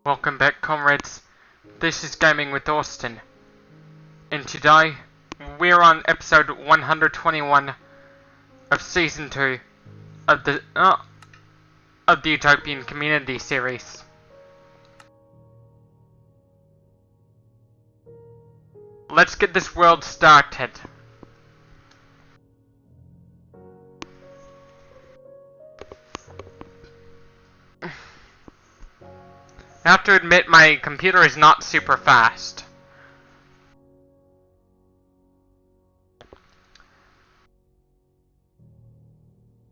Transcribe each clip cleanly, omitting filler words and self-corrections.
Welcome back, comrades. This is Gaming with Austin, and today we're on episode 121 of season 2 of the Utopian community series. Let's get this world started. I have to admit my computer is not super fast.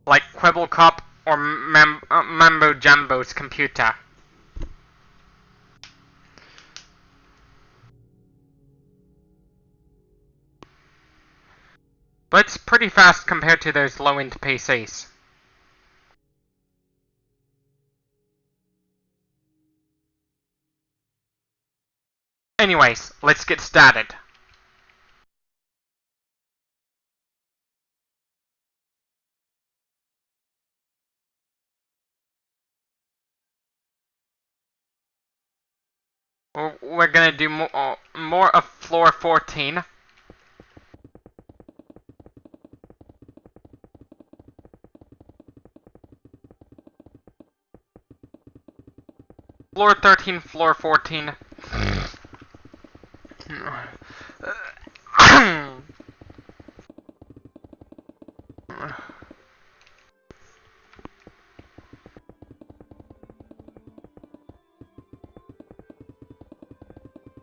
Like Quibblecop or Mambo Jumbo's computer. But it's pretty fast compared to those low-end PCs. Anyways, let's get started. We're gonna do more of floor 14. Floor 13, floor 14.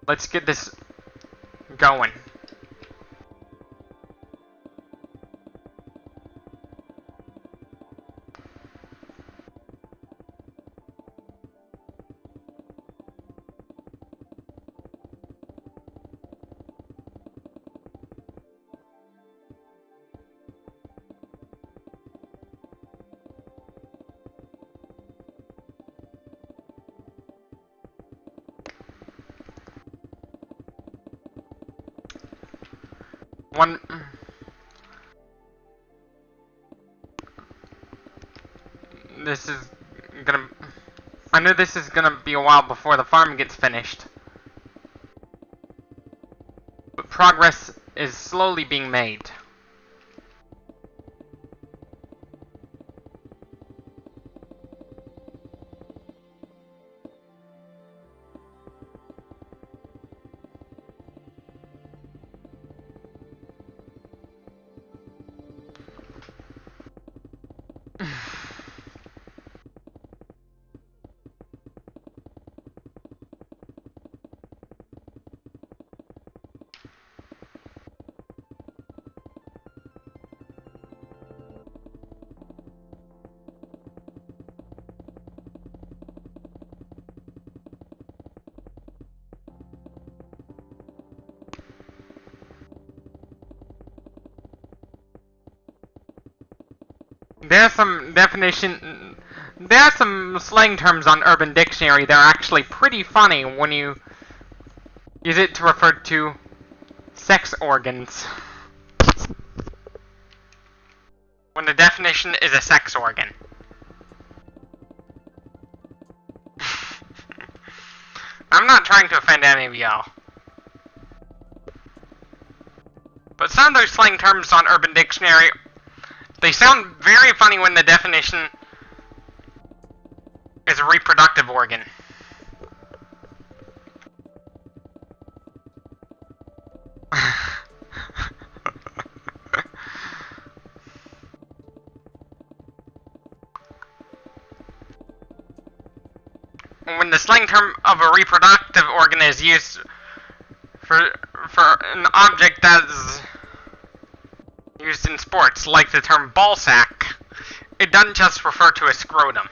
Let's get this going. This is gonna... I know this is gonna be a while before the farm gets finished. But progress is slowly being made. There are some slang terms on Urban Dictionary that are actually pretty funny when you use it to refer to sex organs. When the definition is a sex organ. I'm not trying to offend any of y'all. But some of those slang terms on Urban Dictionary, they sound very funny when the definition is a reproductive organ. When the slang term of a reproductive organ is used for an object that's used in sports, like the term ball sack, it doesn't just refer to a scrotum.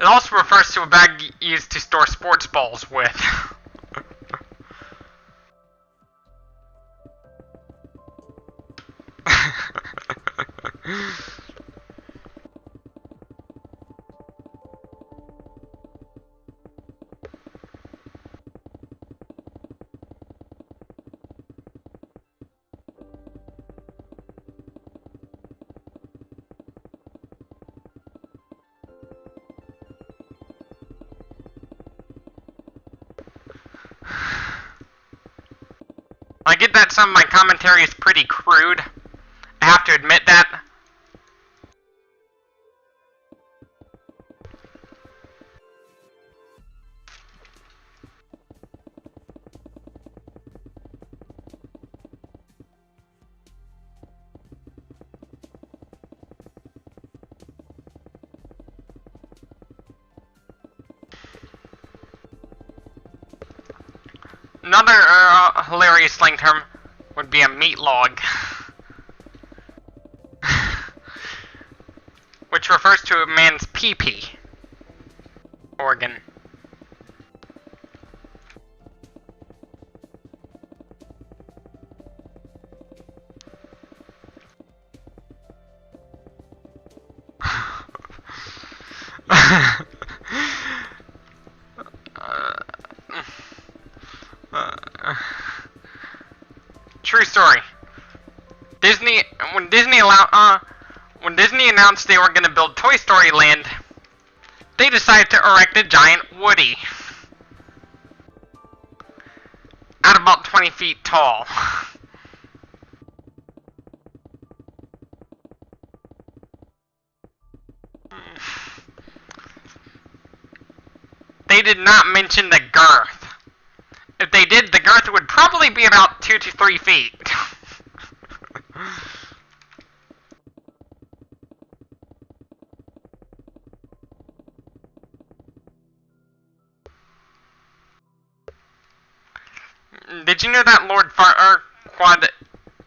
It also refers to a bag used to store sports balls with. I get that some of my commentary is pretty crude. I have to admit that. Another hilarious slang term would be a meat log, which refers to a man's pee-pee organ. True story. When Disney announced they were going to build Toy Story Land, they decided to erect a giant Woody at about 20 feet tall. They did not mention the girth. If they did, the girth would probably be about 2 to 3 feet. Did you know that Lord Farquaad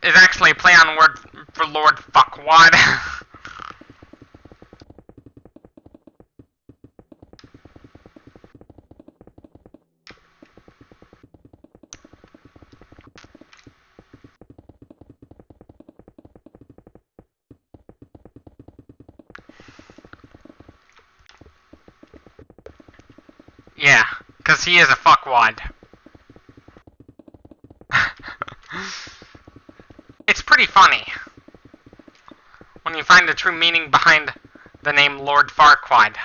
is actually a play on word for Lord Fuckwad? Yeah, because he is a fuckwad. It's pretty funny when you find the true meaning behind the name Lord Farquaad.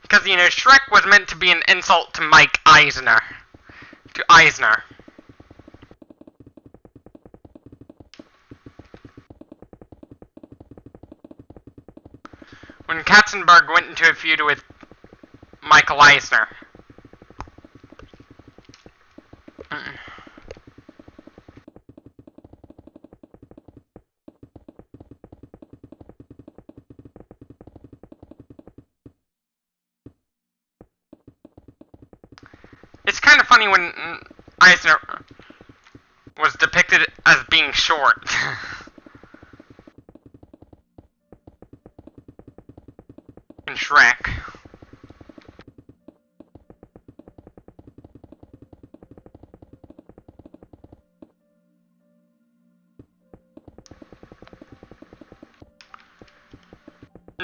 Because, you know, Shrek was meant to be an insult to Mike Eisner. To Eisner. When Katzenberg went into a feud with Michael Eisner. It's kind of funny when Eisner was depicted as being short. In Shrek.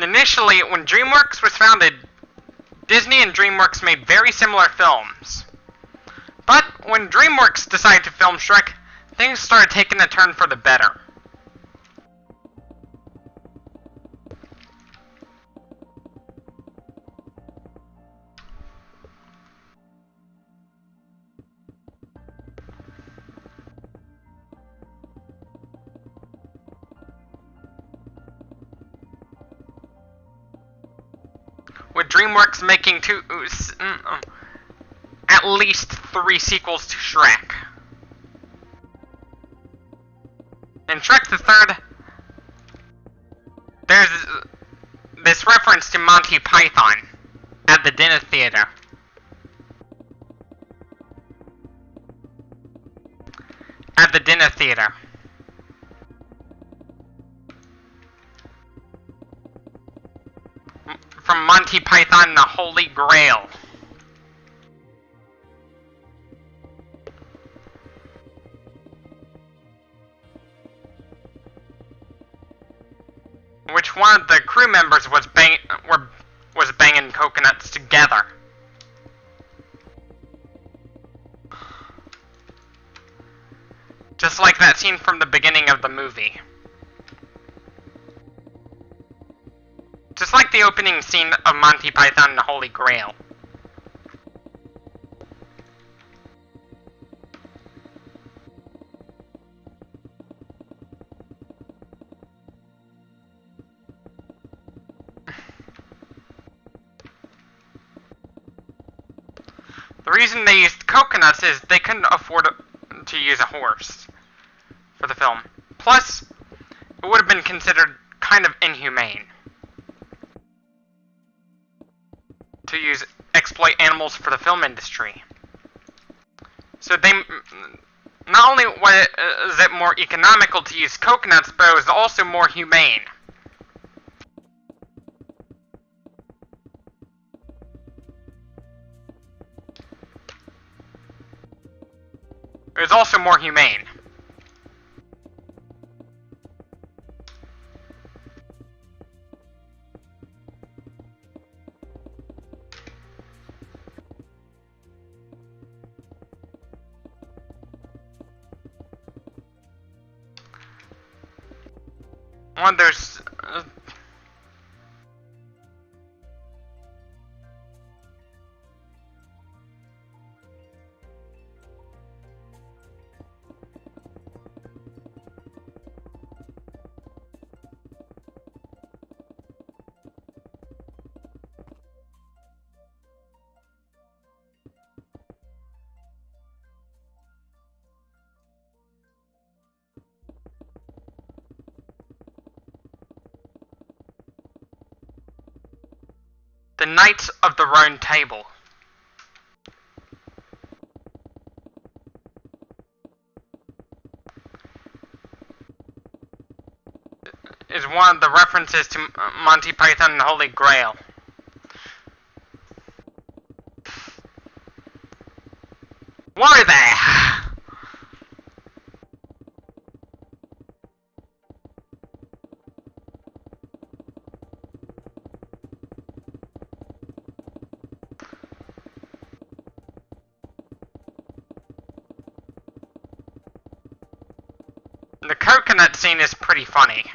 Initially, when DreamWorks was founded, Disney and DreamWorks made very similar films. But when DreamWorks decided to film Shrek, things started taking a turn for the better. With DreamWorks making at least 3 sequels to Shrek. In Shrek the Third, there's this reference to Monty Python at the Dinner Theater. At the Dinner Theater. From Monty Python and the Holy Grail. Which one of the crew members was banging coconuts together. Just like that scene from the beginning of the movie. Just like the opening scene of Monty Python and the Holy Grail. The reason they used coconuts is they couldn't afford to use a horse for the film. Plus, it would have been considered kind of inhumane to exploit animals for the film industry. So they, not only was it more economical to use coconuts, but it was also more humane. It was also more humane. One of those the Knights of the Round Table. Is one of the references to Monty Python and the Holy Grail. Why there? The coconut scene is pretty funny.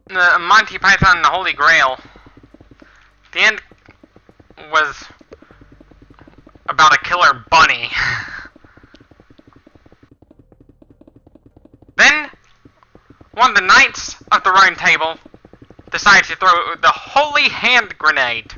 The Monty Python and the Holy Grail. The end was about a killer bunny. Then, one of the Knights of the Round Table decided to throw the Holy Hand Grenade.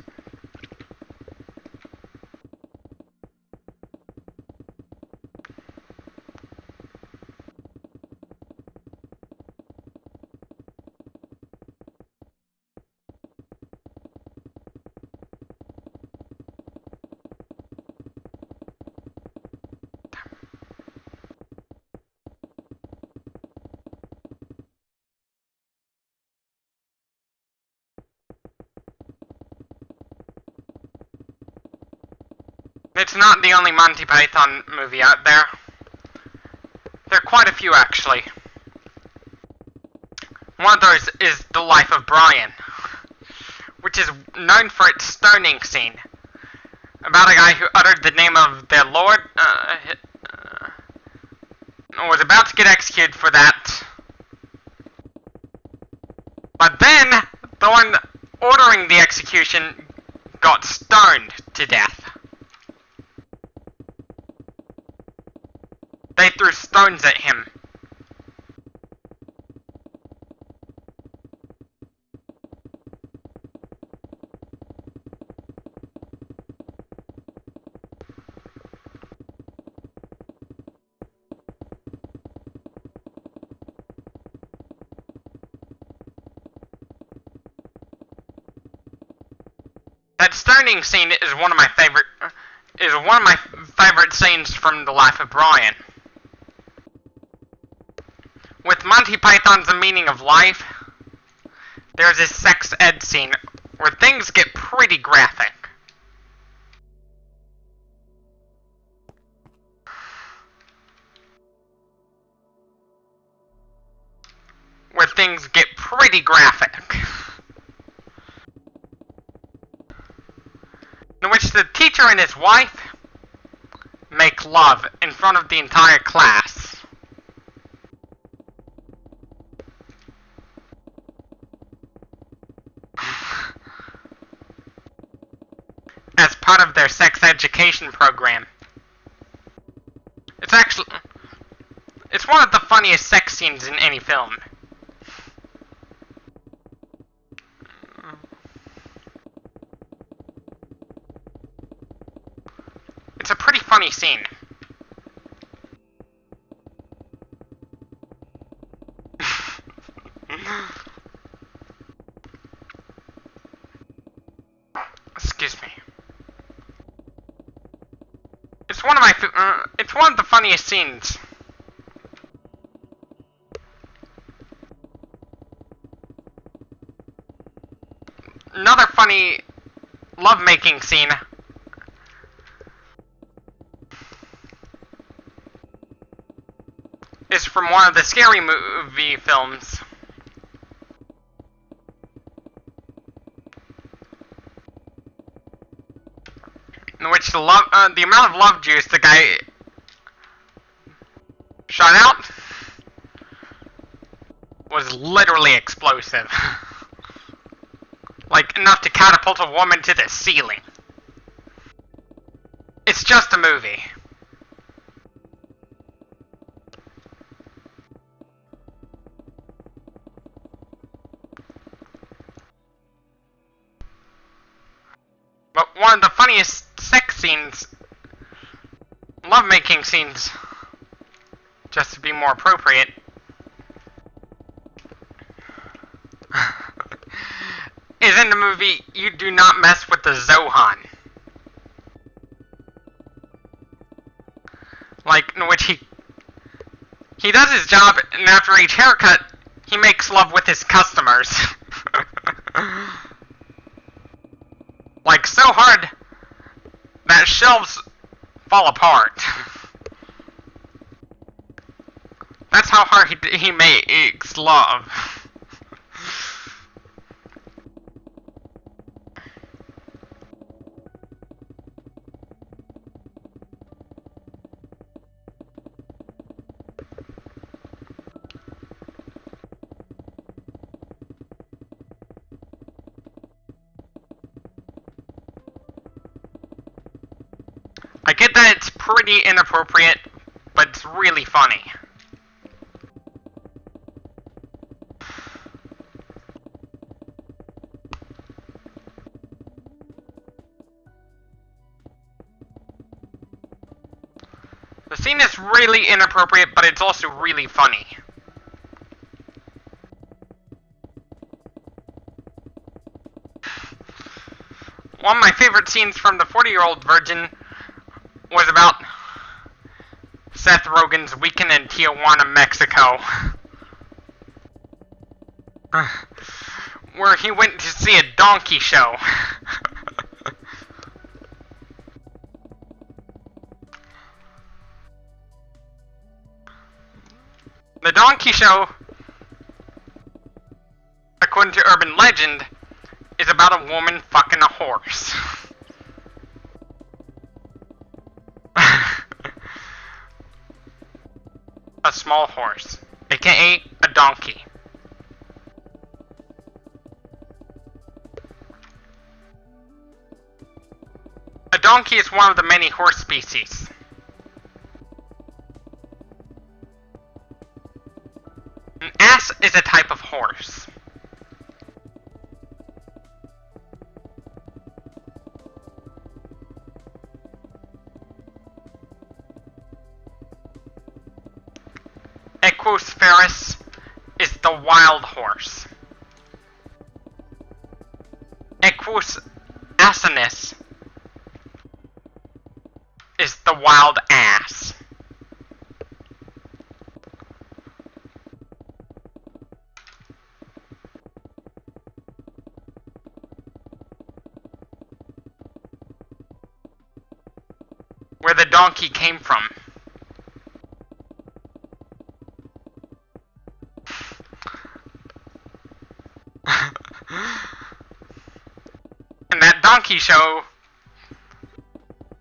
It's not the only Monty Python movie out there. There are quite a few, actually. One of those is The Life of Brian, which is known for its stoning scene, about a guy who uttered the name of their Lord, was about to get executed for that. But then, the one ordering the execution got stoned to death. They threw stones at him. That stoning scene is one of my favorite scenes from The Life of Brian. With Monty Python's The Meaning of Life, there's this sex ed scene where things get pretty graphic. In which the teacher and his wife make love in front of the entire class. As part of their sex education program. It's one of the funniest sex scenes in any film. It's a pretty funny scene. Excuse me. It's one of my it's one of the funniest scenes. Another funny lovemaking scene is from one of the Scary Movie films. In which the amount of love juice the guy shot out was literally explosive. Like, enough to catapult a woman to the ceiling. It's just a movie. But one of the funniest sex scenes, lovemaking scenes, just to be more appropriate, is in the movie You Do Not Mess with the Zohan. Like, in which he does his job, and after each haircut, he makes love with his customers. Like, so hard that shelves fall apart. That's how hard he makes love. I get that it's pretty inappropriate, but it's really funny. The scene is really inappropriate, but it's also really funny. One of my favorite scenes from the 40-Year-Old Virgin was about Seth Rogen's weekend in Tijuana, Mexico. Where he went to see a donkey show. The donkey show, according to urban legend, is about a woman fucking a horse. A small horse, aka a donkey. A donkey is one of the many horse species. An ass is a type of horse. Equus ferus is the wild horse. Equus asinus is the wild ass. Where the donkey came from. And that donkey show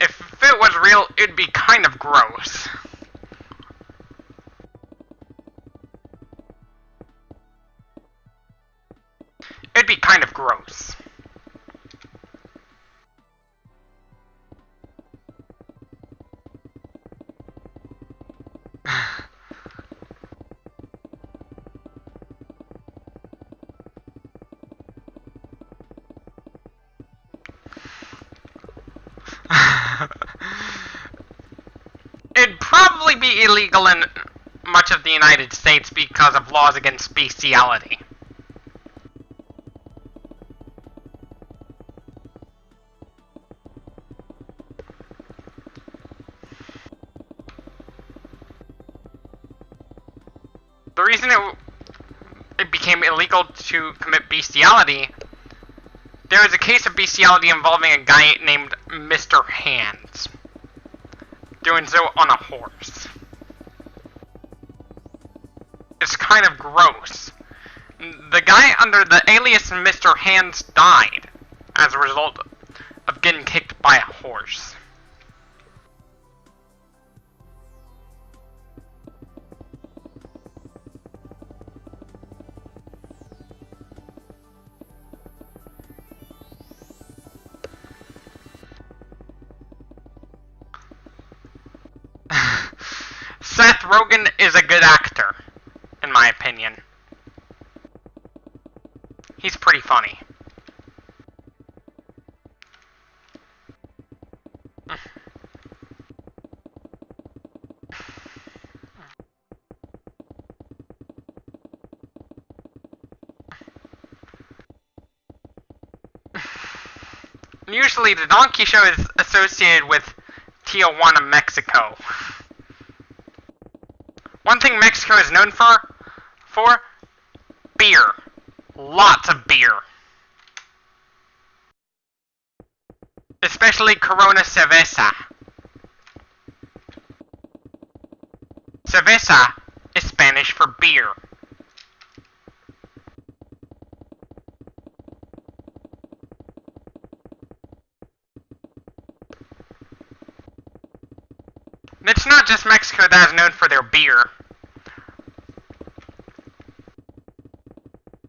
If it was real, it'd be kind of gross. It'd be kind of gross. It'd probably be illegal in much of the United States because of laws against bestiality. The reason it became illegal to commit bestiality, there was a case of bestiality involving a guy named Mr. Hands, doing so on a horse. It's kind of gross. The guy under the alias Mr. Hands died as a result of getting kicked by a horse. Seth Rogen is a good actor, in my opinion. He's pretty funny. Usually the donkey show is associated with Tijuana, Mexico. One thing Mexico is known for beer. Lots of beer. Especially Corona Cerveza. Cerveza is Spanish for beer. It's not just Mexico that is known for their beer.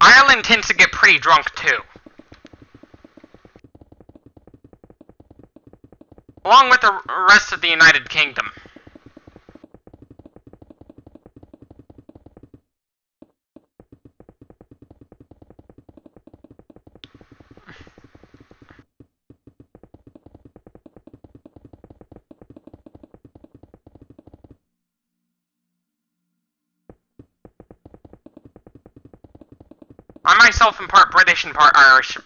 Ireland tends to get pretty drunk too. Along with the rest of the United Kingdom. I myself am part British and part Irish.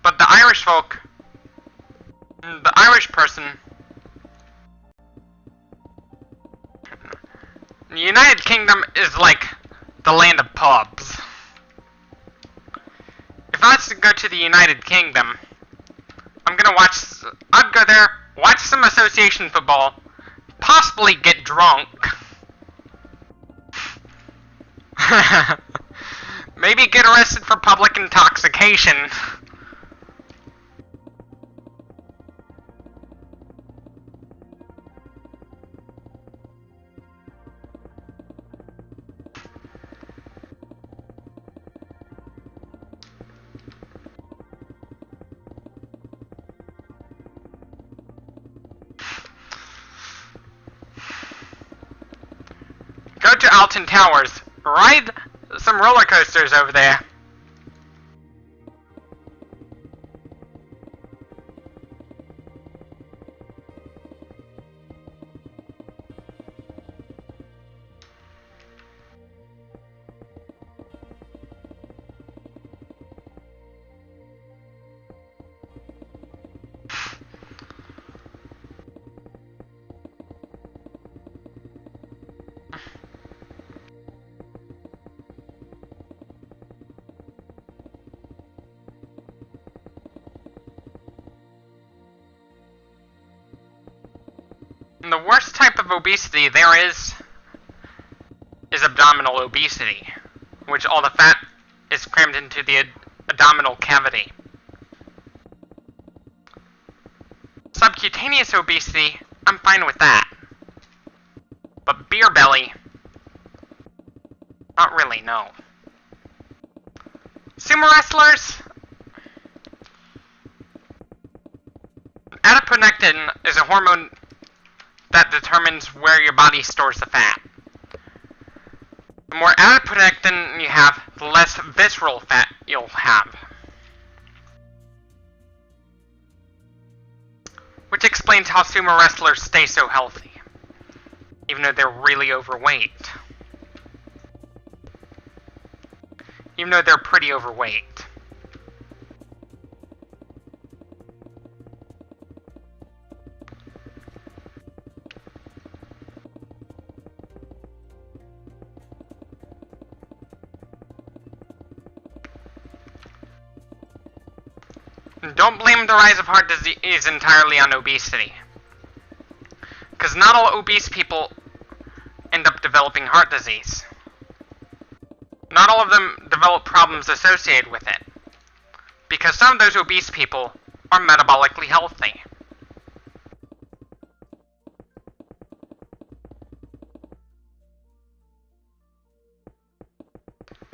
But the Irish folk, the Irish person, the United Kingdom is like the land of pubs. If I was to go to the United Kingdom, I'd go there, watch some association football, possibly get drunk. Maybe get arrested for public intoxication. Go to Alton Towers. Ride some roller coasters over there. And the worst type of obesity there is abdominal obesity, in which all the fat is crammed into the abdominal cavity. Subcutaneous obesity, I'm fine with that. But beer belly, not really, no. Sumo wrestlers? Adiponectin is a hormone that determines where your body stores the fat. The more adiponectin you have, the less visceral fat you'll have. Which explains how sumo wrestlers stay so healthy, even though they're really overweight. Even though they're pretty overweight. Don't blame the rise of heart disease entirely on obesity. Because not all obese people end up developing heart disease. Not all of them develop problems associated with it. Because some of those obese people are metabolically healthy.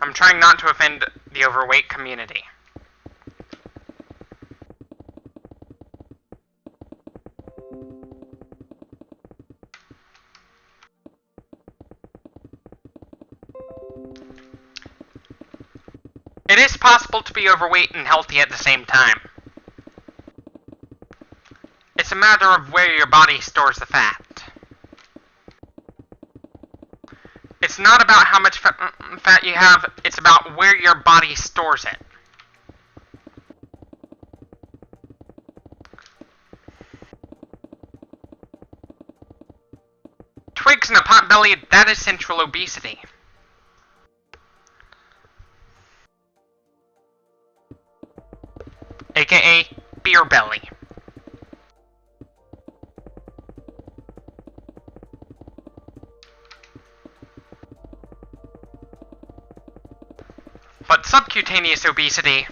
I'm trying not to offend the overweight community. It is possible to be overweight and healthy at the same time. It's a matter of where your body stores the fat. It's not about how much fat you have, it's about where your body stores it. Twigs and a pot belly, that is central obesity. AKA beer belly. But subcutaneous obesity,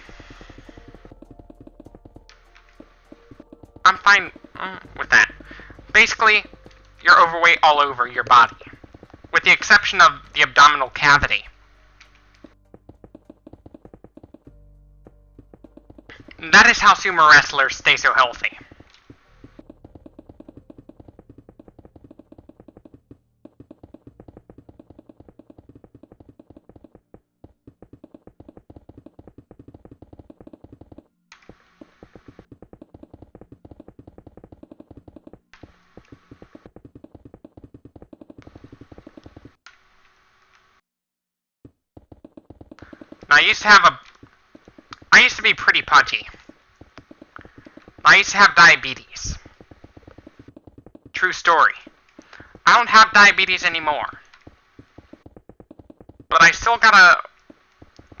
I'm fine with that. Basically, you're overweight all over your body, with the exception of the abdominal cavity. That is how sumo wrestlers stay so healthy. Now, I used to be pretty pudgy. I used to have diabetes. True story. I don't have diabetes anymore. But I still gotta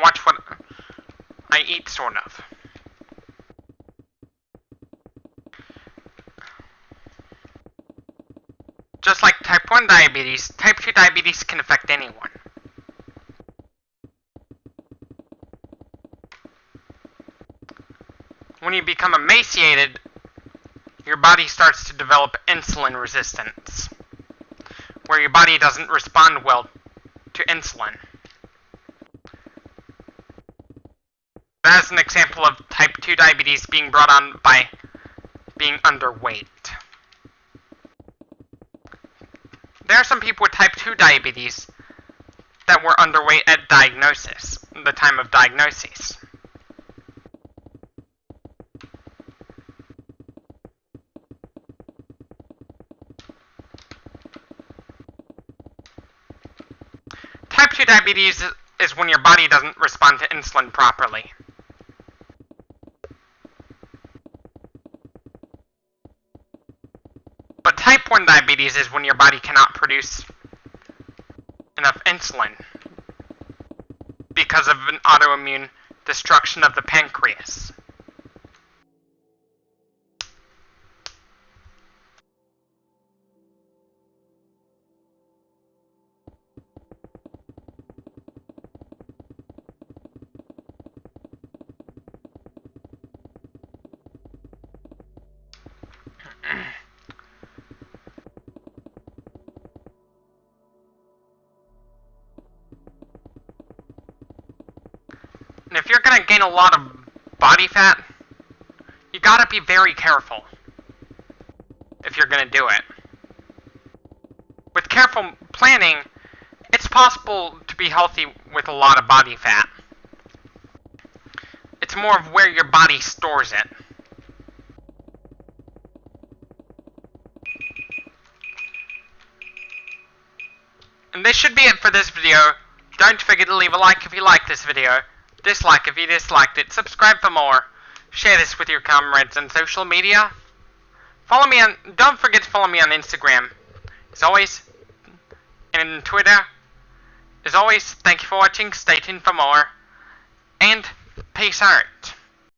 watch what I eat, sort of. Just like type 1 diabetes, type 2 diabetes can affect anyone. When you become emaciated, your body starts to develop insulin resistance, where your body doesn't respond well to insulin. That's an example of type 2 diabetes being brought on by being underweight. There are some people with type 2 diabetes that were underweight at diagnosis, the time of diagnosis. Type 2 diabetes is when your body doesn't respond to insulin properly. But type 1 diabetes is when your body cannot produce enough insulin because of an autoimmune destruction of the pancreas. if you're gonna gain a lot of body fat, you gotta be very careful if you're gonna do it. With careful planning, it's possible to be healthy with a lot of body fat. It's more of where your body stores it. And this should be it for this video. Don't forget to leave a like if you like this video, dislike if you disliked it, subscribe for more, share this with your comrades on social media. Don't forget to follow me on Instagram, as always, and Twitter. As always, thank you for watching, stay tuned for more, and peace out.